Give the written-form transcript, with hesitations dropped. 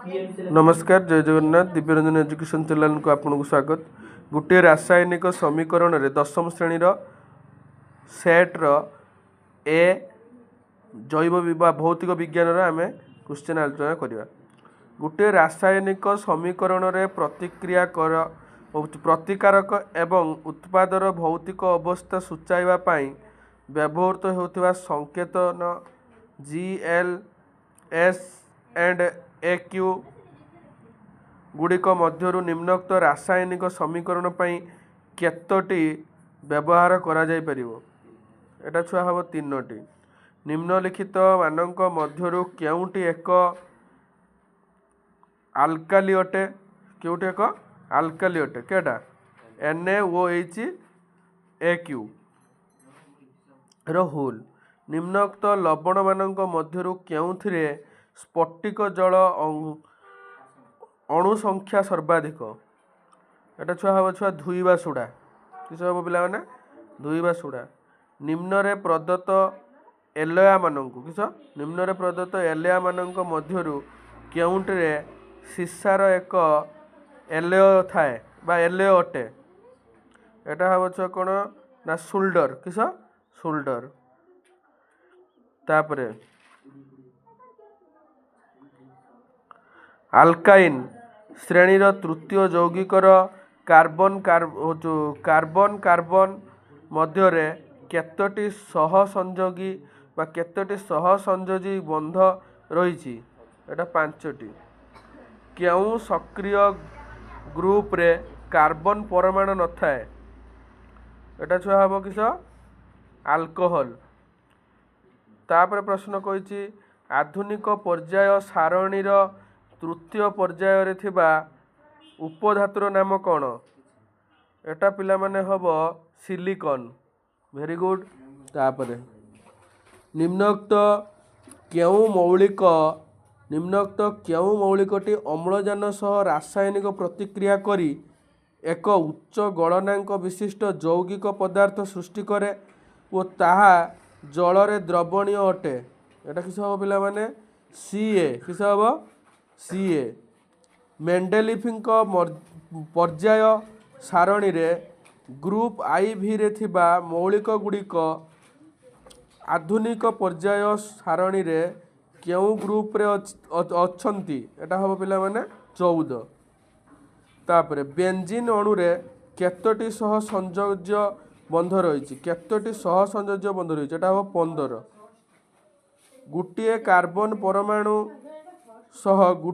नमस्कार, जय Jagannath. Divyaranjan education channel को आपको स्वागत। गोटे रासायनिक समीकरण रे दशम श्रेणी सेट्र ए जैव विभाग भौतिक विज्ञान आम क्वेश्चन आलोचना करवा। गोटे रासायनिक समीकरण रे प्रतिकारक एवं उत्पादर भौतिक अवस्था सूचाइबा पाई व्यवहृत होता संकेतन GL S एंड AQ गुड़िक मध्यरु निम्नोक्त रासायनिक समीकरण पाई केतोटी व्यवहार करा जाय परिबो। एटा छुआ हबो तीनोटी। निम्नलिखित मानक मध्यरु केउटी एक आल्काली अटे, केउटी एक आल्काली अटे केटा NaOH AQ रो होल। निम्नोक्त लवण मानक मध्यरु केउथिरे स्फटिक जल अणु संख्या सर्वाधिक। एटा छुआ हम छुआ धुईबा सुड़ा किस हम पिला माने धुईबा सुड़ा। निम्न रे प्रदत्त एलया मानक किस निम्न रे प्रदत्त एलया मानक मध्यरु केउंटरे सीसार एक एलय थाए बा एलय अटे। एटा हम छुआ कोन ना शोल्डर किस शोल्डर। तापरे आल्काइन श्रेणीर तृतीय यौगिकर कार्बन कार्बन मध्यरे केतोटी सहसंयोगी बा केतोटी सहसंयोजी बंध रही। एटा पांचटी। केउ सक्रिय ग्रुप रे कार्बन परमाणु न थाए। एटा छुआ हम किस अल्कोहल। तापर प्रश्न कहिछि आधुनिक पर्याय सारणीर तृतीय पर्याय रे थिबा उपधातुर नाम कौन? एटा पिला माने हबो सिलिकॉन। Very good. तापरे निम्नोक्त केउ मौलिकटी अम्लजान सह रासायनिक प्रतिक्रिया करी एक उच्च गलनांक विशिष्ट यौगिक पदार्थ सृष्टि करे और ताहा जल द्रवणीय अटे। एटा किस हबो पिला माने CA किस हबो CA। मेंडेलिफिंक पर्याय सारणी रे ग्रुप IV रे थिबा मौलिक गुड़िक आधुनिक पर्याय सारणी रे केउ ग्रुप रे अछंती। एटा हबो पिला माने 14। तापरे बेंजीन अणु रे केतोटी सह संयोज्य बंध रही केतोटी सह संयोज्य बंध रही एटा हबो 15। गुटिए कार्बन परमाणु सह